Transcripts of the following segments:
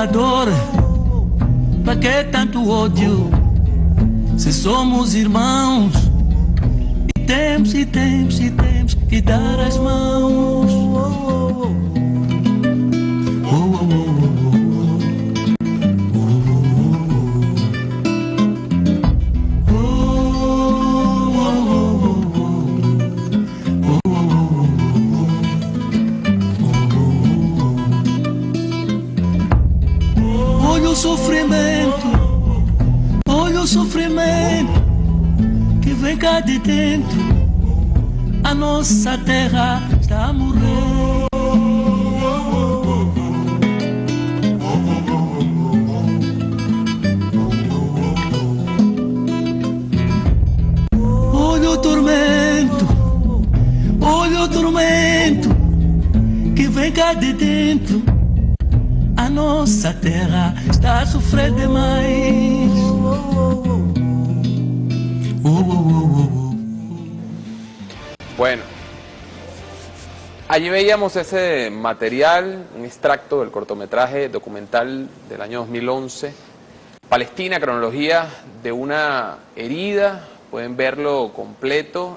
tanta dor? Pra que tanto ódio? Se somos irmãos e temos que dar as mãos. Olha o sofrimento que vem cá de dentro. A nossa terra está a morrer. Olha o tormento que vem cá de dentro. A nossa terra está a sofrer demais. Bueno, allí veíamos ese material, un extracto del cortometraje documental del año 2011, Palestina, cronología de una herida. Pueden verlo completo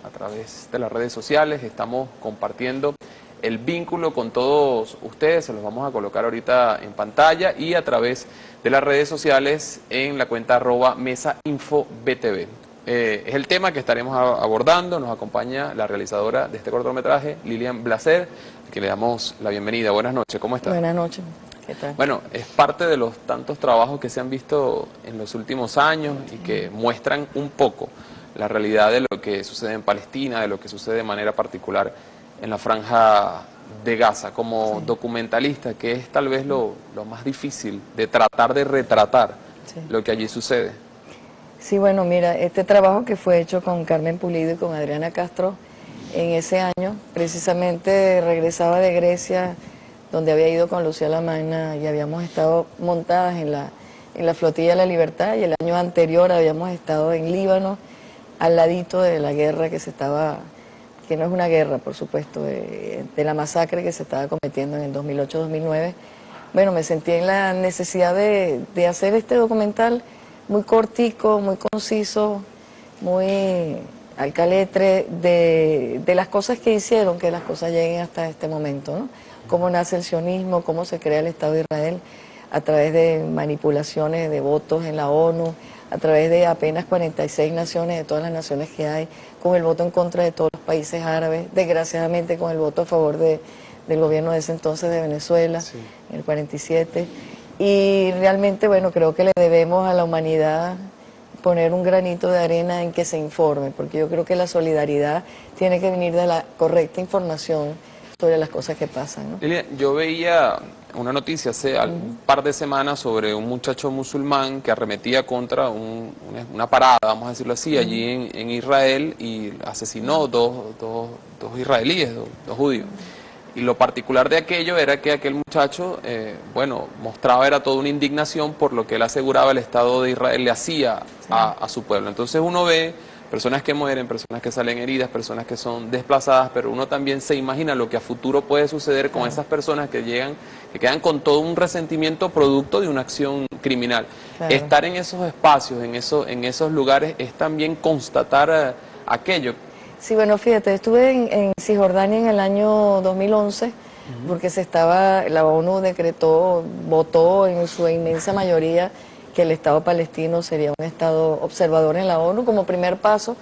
a través de las redes sociales. Estamos compartiendo el vínculo con todos ustedes, se los vamos a colocar ahorita en pantalla y a través de las redes sociales en la cuenta @mesainfobtv. Es el tema que estaremos abordando. Nos acompaña la realizadora de este cortometraje, Lilian Blaser, a quien le damos la bienvenida. Buenas noches, ¿cómo está? Buenas noches, ¿qué tal? Bueno, es parte de los tantos trabajos que se han visto en los últimos años y que muestran un poco la realidad de lo que sucede en Palestina, de lo que sucede de manera particular en la Franja de Gaza. Como documentalista, que es tal vez lo más difícil de tratar de retratar lo que allí sucede. Sí, bueno, mira, este trabajo que fue hecho con Carmen Pulido y con Adriana Castro en ese año, precisamente regresaba de Grecia, donde había ido con Lucía Magna y habíamos estado montadas en la Flotilla de la Libertad, y el año anterior habíamos estado en Líbano, al ladito de la guerra que no es una guerra, por supuesto, de la masacre que se estaba cometiendo en el 2008-2009. Bueno, me sentí en la necesidad de hacer este documental muy cortico, muy conciso, muy al caletre de las cosas que hicieron que las cosas lleguen hasta este momento, ¿no? Cómo nace el sionismo, cómo se crea el Estado de Israel a través de manipulaciones de votos en la ONU, a través de apenas 46 naciones, de todas las naciones que hay, con el voto en contra de todos los países árabes, desgraciadamente con el voto a favor del gobierno de ese entonces de Venezuela, en el 47. Y realmente, bueno, creo que le debemos a la humanidad poner un granito de arena en que se informe, porque yo creo que la solidaridad tiene que venir de la correcta información sobre las cosas que pasan, ¿no? Lilia, yo veía una noticia hace un par de semanas sobre un muchacho musulmán que arremetía contra una parada, vamos a decirlo así, allí en Israel, y asesinó dos israelíes, dos judíos. Y lo particular de aquello era que aquel muchacho, bueno, mostraba era toda una indignación por lo que él aseguraba el Estado de Israel le hacía a su pueblo. Entonces uno ve personas que mueren, personas que salen heridas, personas que son desplazadas, pero uno también se imagina lo que a futuro puede suceder con esas personas que quedan con todo un resentimiento producto de una acción criminal. Estar en esos espacios, en esos lugares, es también constatar aquello. Sí, bueno, fíjate, estuve en Cisjordania en el año 2011, porque la ONU votó en su inmensa mayoría que el Estado palestino sería un Estado observador en la ONU como primer paso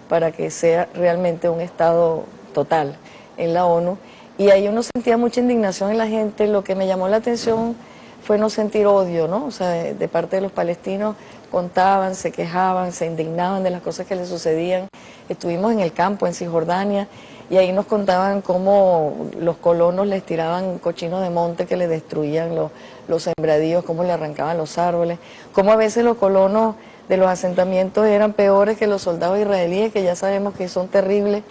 para que sea realmente un Estado total en la ONU. Y ahí uno sentía mucha indignación en la gente. Lo que me llamó la atención fue no sentir odio, ¿no? O sea, de parte de los palestinos contaban, se quejaban, se indignaban de las cosas que les sucedían. Estuvimos en el campo, en Cisjordania, y ahí nos contaban cómo los colonos les tiraban cochinos de monte que les destruían los sembradíos, cómo le arrancaban los árboles, cómo a veces los colonos de los asentamientos eran peores que los soldados israelíes, que ya sabemos que son terribles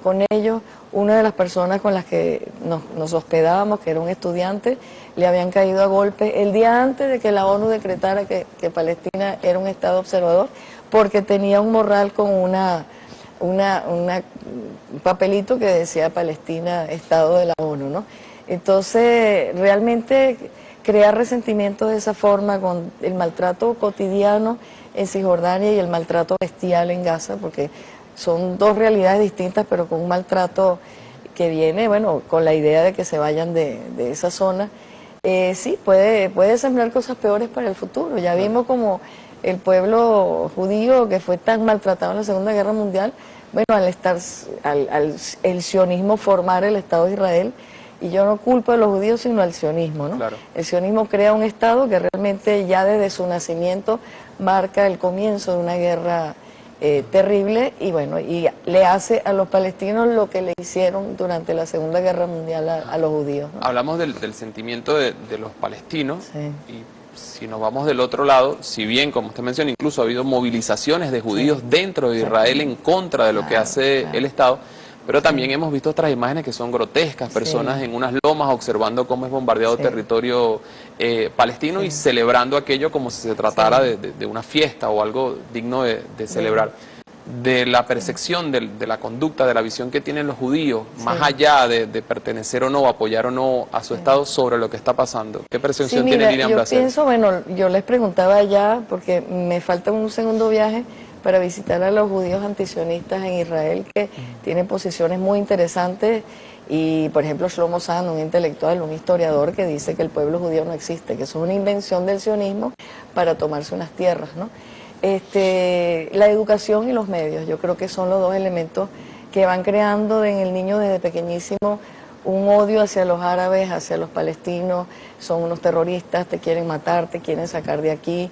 con ellos. Una de las personas con las que nos hospedábamos, que era un estudiante, le habían caído a golpe el día antes de que la ONU decretara que Palestina era un Estado observador, porque tenía un morral con un papelito que decía Palestina, Estado de la ONU, ¿no? Entonces, realmente crear resentimiento de esa forma con el maltrato cotidiano en Cisjordania y el maltrato bestial en Gaza, porque son dos realidades distintas, pero con un maltrato que viene, bueno, con la idea de que se vayan de esa zona, sí, puede sembrar cosas peores para el futuro. Ya vimos como el pueblo judío, que fue tan maltratado en la Segunda Guerra Mundial, bueno, el sionismo formar el Estado de Israel, y yo no culpo a los judíos sino al sionismo, ¿no? Claro. El sionismo crea un Estado que realmente ya desde su nacimiento marca el comienzo de una guerra terrible, y bueno, y le hace a los palestinos lo que le hicieron durante la Segunda Guerra Mundial a los judíos, ¿no? Hablamos del sentimiento de los palestinos, Sí. y si nos vamos del otro lado, si bien, como usted menciona, incluso ha habido movilizaciones de judíos dentro de Israel en contra de lo que hace el Estado, pero también hemos visto otras imágenes que son grotescas, personas en unas lomas observando cómo es bombardeado territorio palestino y celebrando aquello como si se tratara de una fiesta o algo digno de celebrar. De la percepción de la conducta, de la visión que tienen los judíos, más allá de pertenecer o no, apoyar o no a su Estado sobre lo que está pasando. ¿Qué percepción tiene Lilian Blaser? Yo pienso, bueno, yo les preguntaba ya, porque me falta un segundo viaje para visitar a los judíos antisionistas en Israel, que tienen posiciones muy interesantes, y por ejemplo Shlomo Zahn, un intelectual, un historiador, que dice que el pueblo judío no existe, que eso es una invención del sionismo para tomarse unas tierras, ¿no? La educación y los medios, yo creo que son los dos elementos que van creando en el niño desde pequeñísimo un odio hacia los árabes, hacia los palestinos, son unos terroristas, te quieren matar, te quieren sacar de aquí.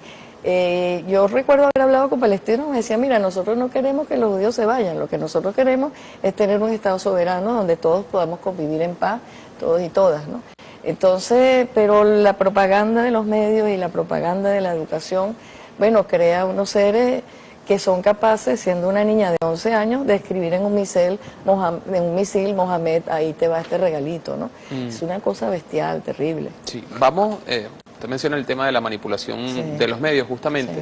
Yo recuerdo haber hablado con palestinos, me decían, mira, nosotros no queremos que los judíos se vayan, lo que nosotros queremos es tener un Estado soberano donde todos podamos convivir en paz, todos y todas, ¿no? Entonces, pero la propaganda de los medios y la propaganda de la educación, bueno, crea unos seres que son capaces, siendo una niña de 11 años, de escribir en un misil, Mohamed, ahí te va este regalito, ¿no? Es una cosa bestial, terrible. Sí, vamos, usted menciona el tema de la manipulación de los medios, justamente,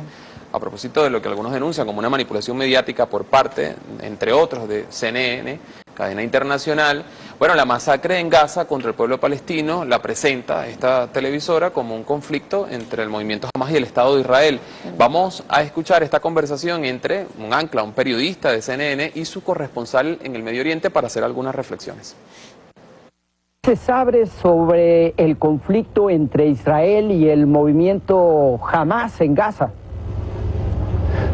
a propósito de lo que algunos denuncian como una manipulación mediática por parte, entre otros, de CNN, cadena internacional. Bueno, la masacre en Gaza contra el pueblo palestino la presenta esta televisora como un conflicto entre el movimiento Hamas y el Estado de Israel. Vamos a escuchar esta conversación entre un ancla, un periodista de CNN y su corresponsal en el Medio Oriente para hacer algunas reflexiones. ¿Qué se sabe sobre el conflicto entre Israel y el movimiento Hamas en Gaza?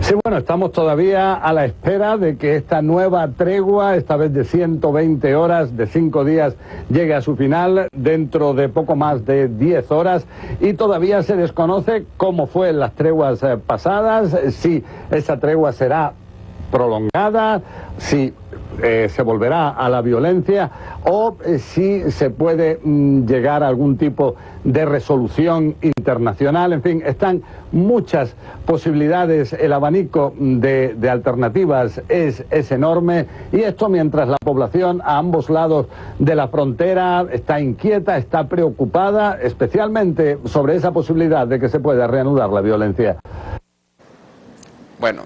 Sí, bueno, estamos todavía a la espera de que esta nueva tregua, esta vez de 120 horas, de 5 días, llegue a su final dentro de poco más de 10 horas, y todavía se desconoce cómo fue en las treguas pasadas, si esa tregua será prolongada, si se volverá a la violencia o si se puede llegar a algún tipo de resolución internacional. En fin, están muchas posibilidades, el abanico de alternativas es enorme, y esto mientras la población a ambos lados de la frontera está inquieta, está preocupada, especialmente sobre esa posibilidad de que se pueda reanudar la violencia. Bueno,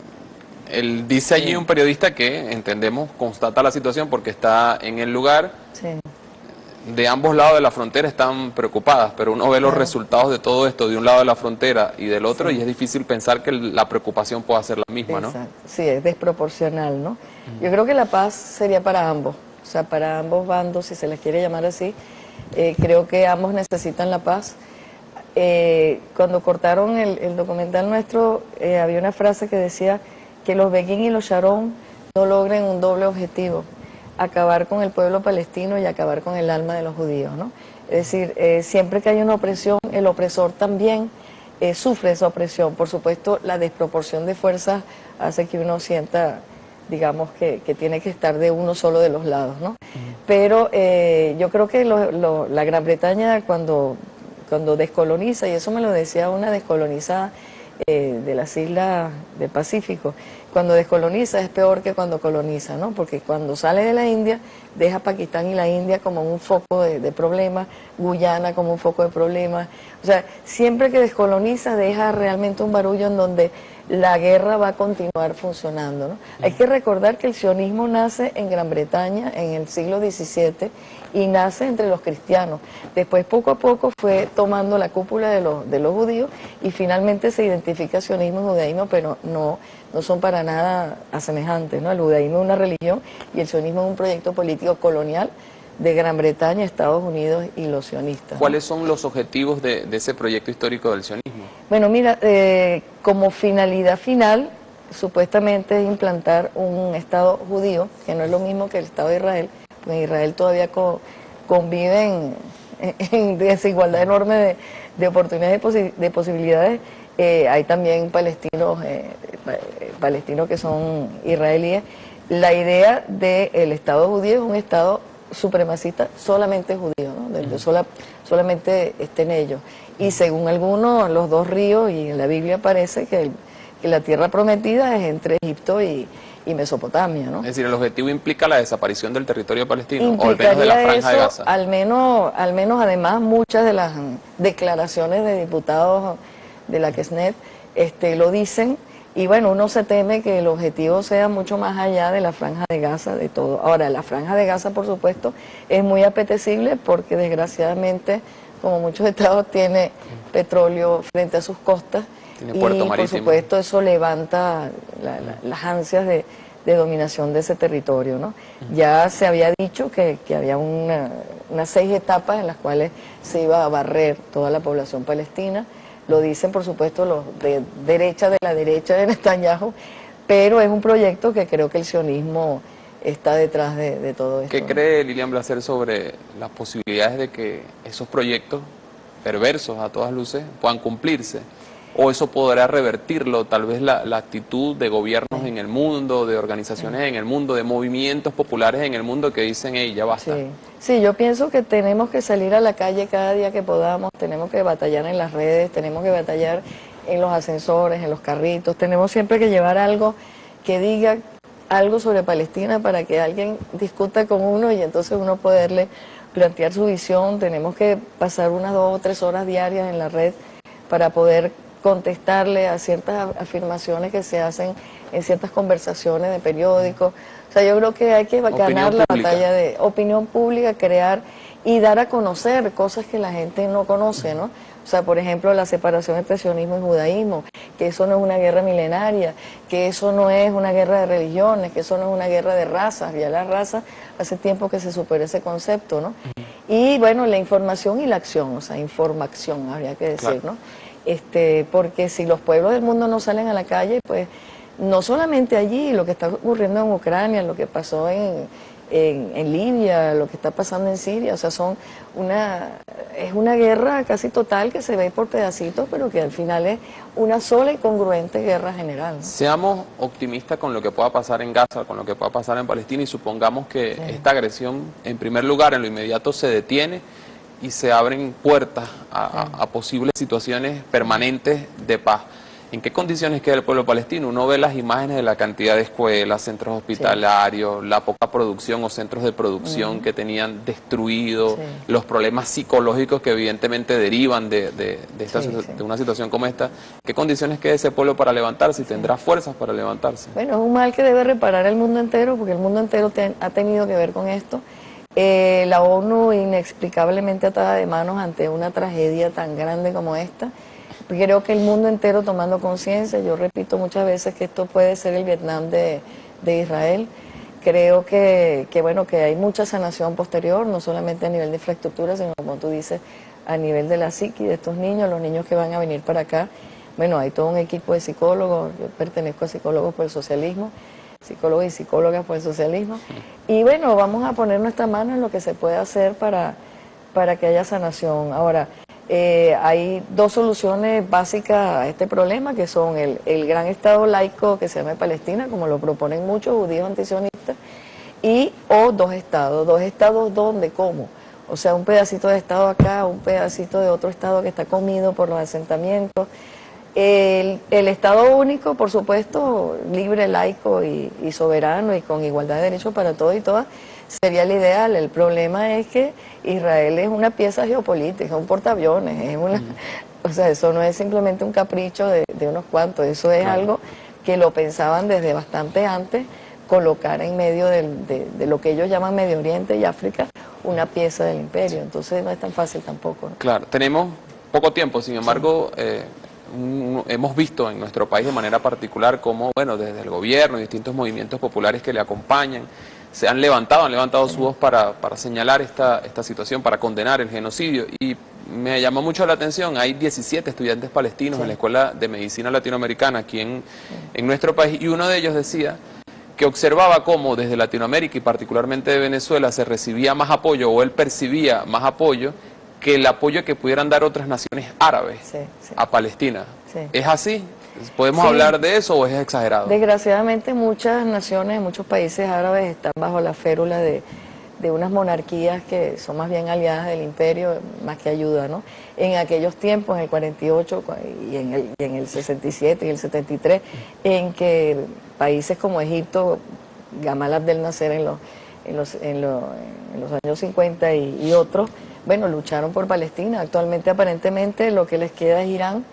él dice allí un periodista que, entendemos, constata la situación porque está en el lugar. De ambos lados de la frontera están preocupadas, pero uno ve los resultados de todo esto de un lado de la frontera y del otro, y es difícil pensar que la preocupación pueda ser la misma, ¿no? Sí, es desproporcional, ¿no? Yo creo que la paz sería para ambos, o sea, para ambos bandos, si se les quiere llamar así. Creo que ambos necesitan la paz. Cuando cortaron el documental nuestro, había una frase que decía que los Begin y los Sharon no logren un doble objetivo: acabar con el pueblo palestino y acabar con el alma de los judíos, ¿no? Es decir, siempre que hay una opresión, el opresor también sufre esa opresión. Por supuesto, la desproporción de fuerzas hace que uno sienta, digamos, que tiene que estar de uno solo de los lados, ¿no? Pero yo creo que la Gran Bretaña cuando descoloniza, y eso me lo decía una descolonizada de las islas del Pacífico, cuando descoloniza es peor que cuando coloniza, ¿no? Porque cuando sale de la India, deja Pakistán y la India como un foco de problemas, Guyana como un foco de problemas, O sea, siempre que descoloniza deja realmente un barullo en donde la guerra va a continuar funcionando, ¿no? Hay que recordar que el sionismo nace en Gran Bretaña en el siglo XVII y nace entre los cristianos. Después, poco a poco, fue tomando la cúpula de los judíos y finalmente se identifica sionismo y judaísmo, pero no son para nada asemejantes, ¿no? El judaísmo es una religión y el sionismo es un proyecto político colonial de Gran Bretaña, Estados Unidos y los sionistas, ¿no? ¿Cuáles son los objetivos de ese proyecto histórico del sionismo? Bueno, mira, como finalidad final, supuestamente es implantar un Estado judío, que no es lo mismo que el Estado de Israel, porque en Israel todavía conviven en desigualdad enorme de oportunidades, de posibilidades. Hay también palestinos que son israelíes. La idea del Estado judío es un Estado supremacista solamente judío, ¿no? Donde solamente estén ellos. Y según algunos, los dos ríos, y en la Biblia aparece que la tierra prometida es entre Egipto y Mesopotamia, ¿no? Es decir, el objetivo implica la desaparición del territorio palestino, o al menos Implicaría de la franja eso, de Gaza. al menos además muchas de las declaraciones de diputados de la Knesset lo dicen. Y bueno, uno se teme que el objetivo sea mucho más allá de la franja de Gaza, de todo. Ahora, la franja de Gaza, por supuesto, es muy apetecible porque desgraciadamente, como muchos estados, tiene petróleo frente a sus costas. Tiene puerto marítimo. Por supuesto, eso levanta las ansias de dominación de ese territorio, ¿no? Ya se había dicho que había unas 6 etapas en las cuales se iba a barrer toda la población palestina. Lo dicen, por supuesto, los de la derecha de Netanyahu, pero es un proyecto que creo que el sionismo está detrás de todo esto. ¿Qué cree Lilian Blaser sobre las posibilidades de que esos proyectos perversos, a todas luces, puedan cumplirse? ¿O eso podrá revertirlo, tal vez la actitud de gobiernos en el mundo, de organizaciones en el mundo, de movimientos populares en el mundo que dicen, hey, ya basta? Sí, yo pienso que tenemos que salir a la calle cada día que podamos, tenemos que batallar en las redes, tenemos que batallar en los ascensores, en los carritos, tenemos siempre que llevar algo que diga algo sobre Palestina para que alguien discuta con uno y entonces uno poderle plantear su visión. Tenemos que pasar unas 2 o 3 horas diarias en la red para poder contestarle a ciertas afirmaciones que se hacen en ciertas conversaciones de periódicos. O sea, yo creo que hay que ganar la batalla de opinión pública, crear y dar a conocer cosas que la gente no conoce, ¿no? O sea, por ejemplo, la separación entre sionismo y judaísmo, que eso no es una guerra milenaria, que eso no es una guerra de religiones, que eso no es una guerra de razas. Ya la raza hace tiempo que se superó ese concepto, ¿no? Y bueno, la información y la acción, o sea, información, habría que decir, claro, ¿no? Porque si los pueblos del mundo no salen a la calle, pues no solamente allí, lo que está ocurriendo en Ucrania, lo que pasó en Libia, lo que está pasando en Siria, o sea, es una guerra casi total que se ve por pedacitos, pero que al final es una sola y congruente guerra general, ¿no? Seamos optimistas con lo que pueda pasar en Gaza, con lo que pueda pasar en Palestina, y supongamos que esta agresión, en primer lugar, en lo inmediato se detiene y se abren puertas a posibles situaciones permanentes de paz. ¿En qué condiciones queda el pueblo palestino? Uno ve las imágenes de la cantidad de escuelas, centros hospitalarios, la poca producción o centros de producción que tenían destruido, los problemas psicológicos que evidentemente derivan de una situación como esta. ¿Qué condiciones queda ese pueblo para levantarse y tendrá fuerzas para levantarse? Bueno, es un mal que debe reparar el mundo entero, porque el mundo entero ha tenido que ver con esto. La ONU inexplicablemente atada de manos ante una tragedia tan grande como esta. Creo que el mundo entero tomando conciencia. Yo repito muchas veces que esto puede ser el Vietnam de Israel. Creo que hay mucha sanación posterior, no solamente a nivel de infraestructura, sino, como tú dices, a nivel de la psique de estos niños, los niños que van a venir para acá. Bueno, hay todo un equipo de psicólogos, yo pertenezco a Psicólogos por el Socialismo, psicólogos y psicólogas por el socialismo. Y bueno, vamos a poner nuestra mano en lo que se puede hacer para que haya sanación. Ahora, hay 2 soluciones básicas a este problema, que son el gran Estado laico que se llama Palestina, como lo proponen muchos judíos antisionistas, o 2 estados. 2 estados, ¿dónde? ¿Cómo? O sea, un pedacito de Estado acá, un pedacito de otro Estado que está comido por los asentamientos. El Estado único, por supuesto, libre, laico y soberano y con igualdad de derechos para todos y todas, sería el ideal. El problema es que Israel es una pieza geopolítica, un portaaviones, es una, o sea, eso no es simplemente un capricho de unos cuantos, eso es algo que lo pensaban desde bastante antes, colocar en medio de lo que ellos llaman Medio Oriente y África una pieza del imperio, entonces no es tan fácil tampoco, ¿no? Claro, tenemos poco tiempo, sin embargo, hemos visto en nuestro país de manera particular cómo, bueno, desde el gobierno y distintos movimientos populares que le acompañan, se han levantado su voz para señalar esta situación, para condenar el genocidio. Y me llamó mucho la atención, hay 17 estudiantes palestinos en la Escuela de Medicina Latinoamericana aquí en nuestro país, y uno de ellos decía que observaba cómo desde Latinoamérica y particularmente de Venezuela se recibía más apoyo, o él percibía más apoyo, que el apoyo que pudieran dar otras naciones árabes a Palestina. ¿Es así? ¿Podemos hablar de eso o es exagerado? Desgraciadamente muchas naciones, muchos países árabes están bajo la férula de unas monarquías que son más bien aliadas del imperio, más que ayuda, ¿no? En aquellos tiempos, en el 48 y en el 67 y el 73, en que países como Egipto, Gamal Abdel Nasser en los años 50 y otros, bueno, lucharon por Palestina. Actualmente, aparentemente, lo que les queda es Irán,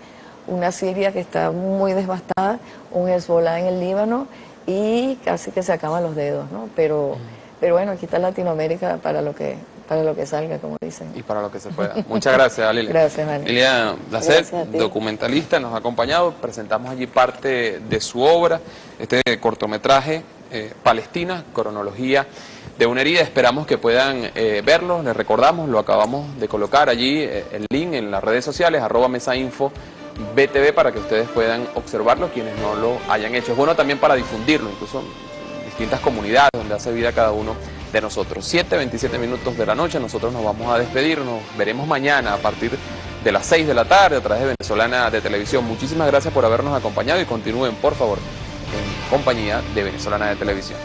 una Siria que está muy devastada, un Hezbollah en el Líbano, y casi que se acaban los dedos, ¿no? Pero bueno, aquí está Latinoamérica para lo que salga, como dicen. Y para lo que se pueda. Muchas gracias, Lilia. Gracias, Dani. Lilia Lacet, documentalista, nos ha acompañado, presentamos allí parte de su obra, este cortometraje, Palestina, cronología de una herida. Esperamos que puedan verlo, les recordamos, lo acabamos de colocar allí, el link en las redes sociales, @mesainfo BTV, para que ustedes puedan observarlo, quienes no lo hayan hecho. Es bueno también para difundirlo, incluso en distintas comunidades donde hace vida cada uno de nosotros. 7:27 minutos de la noche, nosotros nos vamos a despedir, nos veremos mañana a partir de las 6 de la tarde a través de Venezolana de Televisión. Muchísimas gracias por habernos acompañado y continúen, por favor, en compañía de Venezolana de Televisión.